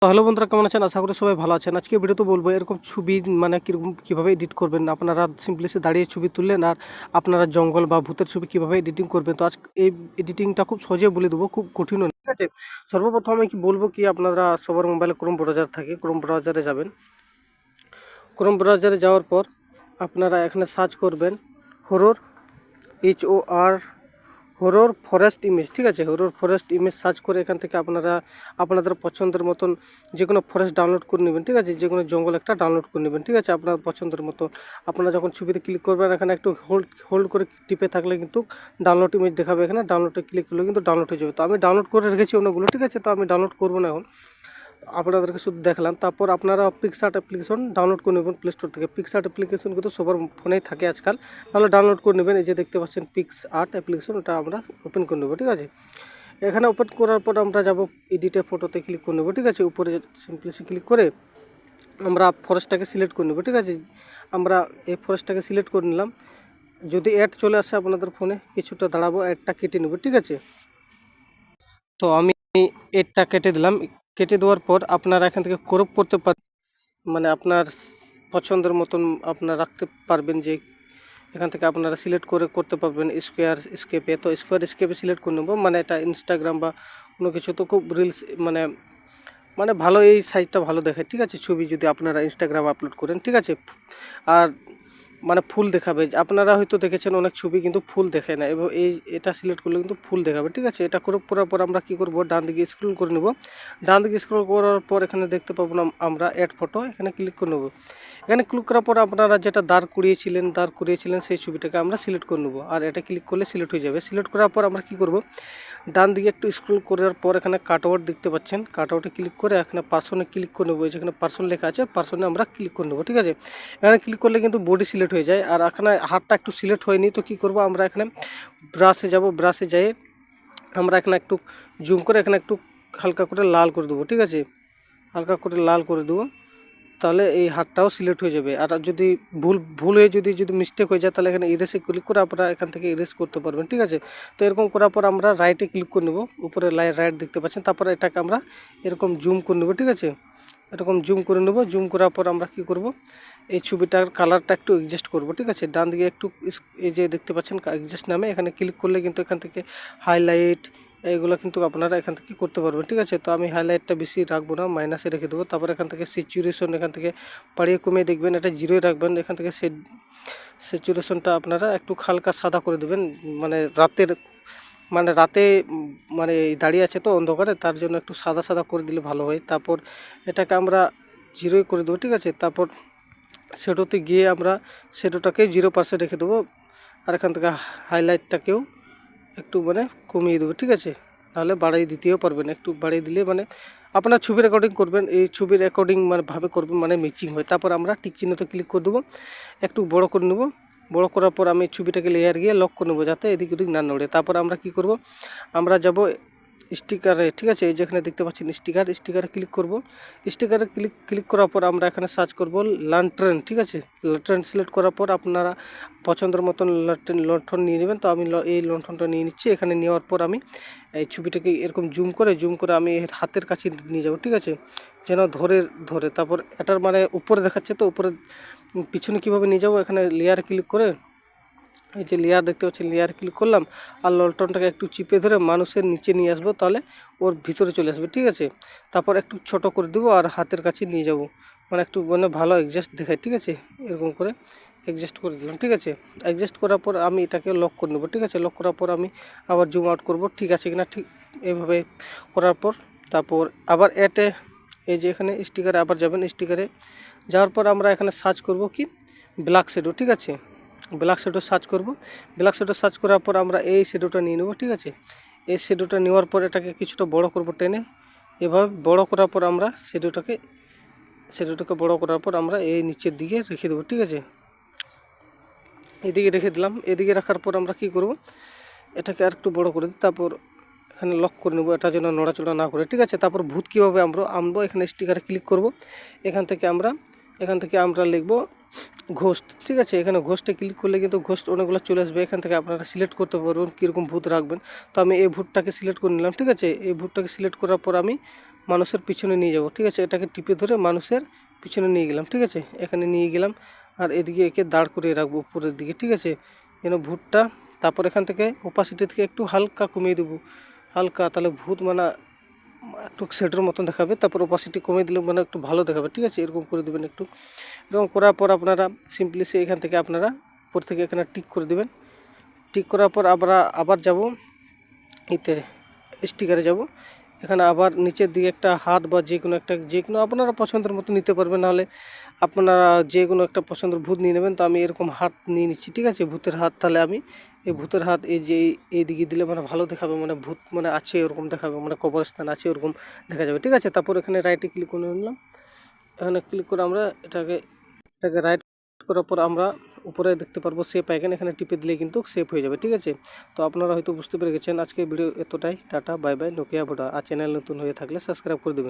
তো হ্যালো বন্ধুরা, কেমন আছেন? আশা করি সবাই ভালো আছেন। আজকে ভিডিওতে বলবো এরকম ছবি মানে কিরকম কিভাবে এডিট করবেন। আপনারা সিম্পলি দাঁড়িয়ে ছবি তুললেন আর আপনারা জঙ্গল বা ভূতের ছবি কিভাবে এডিটিং করবেন। তো আজ এই এডিটিংটা খুব সহজে বলে দেবো, খুব কঠিনও না, ঠিক আছে? সর্বপ্রথম আমি কি বলবো কি, আপনারা সবার মোবাইলে ক্রোম ব্রাউজার থাকে, ক্রোম ব্রাউজারে যাবেন। ক্রোম ব্রাউজারে যাওয়ার পর আপনারা এখানে সার্চ করবেন horror, HOR horror forest image, ঠিক আছে? হরর ফরেস্ট ইমেজ সার্চ করে এখান থেকে আপনারা আপনাদের পছন্দের মতন যে কোনো ফরেস্ট ডাউনলোড করে নেবেন, ঠিক আছে? যে কোনো জঙ্গল একটা ডাউনলোড করে নেবেন, ঠিক আছে? আপনার পছন্দের মতো আপনারা যখন ছবিতে ক্লিক করবেন এখানে একটু হোল্ড করে টিপে থাকলে কিন্তু ডাউনলোড ইমেজ দেখাবে। এখানে ডাউনলোডে ক্লিক করলে কিন্তু ডাউনলোড হয়ে যাবে। তো আমি ডাউনলোড করে রেখেছি অন্যগুলো, ঠিক আছে? তো আমি ডাউনলোড করবো না এখন, আপনাদেরকে শুধু দেখলাম। তারপর আপনারা পিক্সআর্ট অ্যাপ্লিকেশন ডাউনলোড করে নেবেন প্লে স্টোর থেকে। পিক্সআর্ট অ্যাপ্লিকেশন কিন্তু সবার ফোনেই থাকে আজকাল, তাহলে ডাউনলোড করে নেবেন। এই যে দেখতে পাচ্ছেন পিক্সআর্ট অ্যাপ্লিকেশন, ওটা আমরা ওপেন করে নেবো, ঠিক আছে? এখানে ওপেন করার পর আমরা যাব এডিটে, ফটোতে ক্লিক করে নেবো, ঠিক আছে? উপরে সিম্পলি ক্লিক করে আমরা ফরেস্টটাকে সিলেক্ট করে নেবো, ঠিক আছে? আমরা এই ফরেস্টটাকে সিলেক্ট করে নিলাম। যদি অ্যাড চলে আসে আপনাদের ফোনে, কিছুটা দাঁড়াবো, অ্যাডটা কেটে নেবো, ঠিক আছে? তো আমি অ্যাডটা কেটে দিলাম। কেটে দেওয়ার পর আপনারা এখান থেকে ক্রপ করতে পারেন, মানে আপনার পছন্দের মতন আপনারা রাখতে পারবেন। যে এখান থেকে আপনারা সিলেক্ট করে করতে পারবেন স্কোয়ার স্কেপে। তো স্কোয়ার স্কেপে সিলেক্ট করে নেবো, মানে এটা ইনস্টাগ্রাম বা কোনো কিছু তো খুব রিলস মানে মানে ভালো, এই সাইজটা ভালো দেখে, ঠিক আছে? ছবি যদি আপনারা ইনস্টাগ্রাম আপলোড করেন, ঠিক আছে? আর মানে ফুল দেখাবে। আপনারা হয়তো দেখেছেন অনেক ছবি কিন্তু ফুল দেখে না, এবং এটা সিলেক্ট করলে কিন্তু ফুল দেখাবে, ঠিক আছে? এটা করে করার পর আমরা কি করব, ডান দিকে স্ক্রল করে নেব। ডান দিকে স্ক্রল করার পর এখানে দেখতে পাবো না আমরা অ্যাড ফটো, এখানে ক্লিক করে নেব। এখানে ক্লিক করার পর আপনারা যেটা দাঁড় করিয়েছিলেন সেই ছবিটাকে আমরা সিলেক্ট করে নেব, আর এটা ক্লিক করলে সিলেক্ট হয়ে যাবে। সিলেক্ট করার পর আমরা কি করব, ডান দিকে একটু স্ক্রল করার পর এখানে কাটআউট দেখতে পাচ্ছেন, কাটআউটে ক্লিক করে এখানে পার্সনে ক্লিক করে নেবো। যেখানে পার্সন লেখা আছে পার্সনে আমরা ক্লিক করে নেবো, ঠিক আছে? এখানে ক্লিক করলে কিন্তু বডি সিলেক্ট হয়ে যায়, আর এখানে হাতটা একটু সিলেক্ট হয়নি। তো কি করব, আমরা এখানে ব্রাশে যাব, ব্রাশে যাই আমরা এখানে একটু জুম করে এখানে একটু হালকা করে লাল করে দেবো, ঠিক আছে? হালকা করে লাল করে দেবো, তাহলে এই হাতটাও সিলেক্ট হয়ে যাবে। আর যদি ভুল হয়ে যদি মিস্টেক হয়ে যায়, তাহলে এখানে ইরেসে ক্লিক করে আপনারা এখান থেকে ইরেস করতে পারবেন, ঠিক আছে? তো এরকম করার পর আমরা রাইটে ক্লিক করে নেব, উপরে রাইট দেখতে পাচ্ছেন। তারপরে এটাকে আমরা এরকম জুম করে নেব, ঠিক আছে? এরকম জুম করে নেব। জুম করার পর আমরা কি করব, এই ছবিটার কালারটা একটু অ্যাডজাস্ট করব, ঠিক আছে? ডান দিকে একটু এই যে দেখতে পাচ্ছেন অ্যাডজাস্ট নামে, এখানে ক্লিক করলে কিন্তু এখান থেকে হাইলাইট এইগুলো কিন্তু আপনারা এখান থেকে করতে পারবেন, ঠিক আছে? তো আমি হাইলাইটটা বেশি রাখবো না, মাইনাসে রেখে দেবো। তারপর এখান থেকে স্যাচুরেশন এখান থেকে বাড়িয়ে কমিয়ে দেখবেন, এটা জিরোই রাখবেন। এখান থেকে স্যাচুরেশনটা আপনারা একটু হালকা সাদা করে দেবেন, মানে রাতে মানে দাঁড়িয়ে আছে তো অন্ধকারে, তার জন্য একটু সাদা সাদা করে দিলে ভালো হয়। তারপর এটাকে আমরা জিরোই করে দেবো, ঠিক আছে? তারপর শ্যাডোতে গিয়ে আমরা শ্যাডোটাকে 0% রেখে দেবো, আর এখান থেকে হাইলাইটটাকেও একটু মানে কমিয়ে দেবো, ঠিক আছে? নাহলে বাড়িয়ে দিতেও পারবেন, একটু বাড়িয়ে দিলে মানে আপনার ছবি রেকর্ডিং করবেন, এই ছবির রেকর্ডিং মানে ভাবে করবেন, মানে ম্যাচিং হয়। তারপর আমরা টিক চিহ্নতে ক্লিক করে দেবো, একটু বড় করে নেব। বড় করার পর আমি ছবিটাকে লেয়ার গিয়ে লক করে নেবো, যাতে এদিক ওদিক না নড়ে। তারপর আমরা কি করব, আমরা যাব স্টিকারে, ঠিক আছে? এই যেখানে দেখতে পাচ্ছেন স্টিকারে ক্লিক করব। স্টিকারে ক্লিক করার পর আমরা এখানে সার্চ করব লান্ট্রেন, ঠিক আছে? লান্ট্রেন সিলেক্ট করার পর আপনারা পছন্দের মতন লণ্ঠন নিয়ে নেবেন। তো আমি এই লণ্ঠনটা নিয়ে নিচ্ছি। এখানে নেওয়ার পর আমি এই ছবিটাকে এরকম জুম করে আমি এর হাতের কাছে নিয়ে যাব, ঠিক আছে? যেন ধরে তারপর এটার মানে উপরে দেখাচ্ছে, তো উপরে পিছনে কীভাবে নিয়ে যাব, এখানে লেয়ারে ক্লিক করে এই যে লেয়ার দেখতে পাচ্ছেন, লেয়ার ক্লিক করলাম, আর লন্ঠনটাকে একটু চিপে ধরে মানুষের নিচে নিয়ে আসবো, তাহলে ওর ভিতরে চলে আসবে, ঠিক আছে? তারপর একটু ছোট করে দেবো আর হাতের কাছে নিয়ে যাব, মানে একটু মানে ভালো অ্যাডজাস্ট দেখায়, ঠিক আছে? এরকম করে অ্যাডজাস্ট করে দিলাম, ঠিক আছে? অ্যাডজাস্ট করার পর আমি এটাকে লক করে নেবো, ঠিক আছে? লক করার পর আমি আবার জুম আউট করব, ঠিক আছে কিনা, ঠিক এইভাবে করার পর তারপর আবার এই যে এখানে স্টিকারে আবার যাবেন। স্টিকারে যাওয়ার পর আমরা এখানে সার্চ করব কি, ব্ল্যাক শ্যাডো, ঠিক আছে? ব্ল্যাক শ্যাডো সার্চ করব। ব্ল্যাক শ্যাডো সার্চ করার পর আমরা এই শ্যাডোটা নিয়ে নেব, ঠিক আছে? এই শ্যাডোটা নেওয়ার পর এটাকে কিছুটা বড় করব টেনে, এভাবে বড় করার পর আমরা শ্যাডোটাকে বড় করার পর আমরা এই নিচের দিকে রেখে দেবো, ঠিক আছে? এদিকে রেখে দিলাম। এদিকে রাখার পর আমরা কি করব, এটাকে আর একটু বড় করে দিই। তারপর এখানে লক করে নেব, এটা যেন নড়াচড়া না করে, ঠিক আছে? তারপর ভূত কীভাবে আমরা আনবো, এখানে স্টিকারে ক্লিক করব। এখান থেকে আমরা লিখব ঘোস্ট, ঠিক আছে? এখানে ঘোস্টে ক্লিক করলে কিন্তু ঘোস্ট অনেকগুলো চলে আসবে। এখান থেকে আপনারা সিলেক্ট করতে পারবেন কীরকম ভূত রাখবেন। তো আমি এই ভূতটাকে সিলেক্ট করে নিলাম, ঠিক আছে? এই ভূতটাকে সিলেক্ট করার পর আমি মানুষের পিছনে নিয়ে যাব। ঠিক আছে, এটাকে টিপে ধরে মানুষের পিছনে নিয়ে গেলাম। ঠিক আছে, এখানে নিয়ে গেলাম আর এদিকে একে দাঁড় করিয়ে রাখবো উপরের দিকে। ঠিক আছে, যেন ভূতটা, তারপর এখান থেকে ওপাসিটি থেকে একটু হালকা কমিয়ে দেবো, হালকা, তাহলে ভূত মানে একটু শেডের মতন দেখাবে। তারপর ওপাসিটি কমিয়ে দিলে মানে একটু ভালো দেখাবে। ঠিক আছে, এরকম করে দেবেন একটু। এরকম করার পর আপনারা সিম্পলি এখান থেকে আপনারা উপর থেকে এখানে টিক করে দেবেন। টিক করার পর আমরা আবার যাব এতে স্টিকারে যাব। এখানে আবার নিচের দিকে একটা হাত বা যে কোনো আপনারা পছন্দের মতো নিতে পারবেন, নাহলে আপনারা যে কোনো একটা পছন্দের ভূত নিয়ে নেবেন। তো আমি এরকম হাত নিয়ে নিচ্ছি। ঠিক আছে, ভূতের হাত। তাহলে আমি এই ভূতের হাত এই যে এই দিকে দিলে মানে ভালো দেখাবে, মানে ভূত মানে আছে ওরকম দেখাবে, মানে কবরস্থান আছে ওরকম দেখা যাবে। ঠিক আছে, তারপর এখানে রাইটে ক্লিক করে নিলাম। এখানে ক্লিক করে আমরা এটাকে রাইট করার পর আমরা উপরে দেখতে পারবো সেভ আইকন, এখানে টিপে দিলে কিন্তু সেভ হয়ে যাবে। ঠিক আছে, তো আপনারা হয়তো বুঝতে পেরে গেছেন। আজকে ভিডিও এতটাই। Tata, bye bye, Nokia Voda. আর চ্যানেল নতুন হয়ে থাকলে সাবস্ক্রাইব করে দেবেন।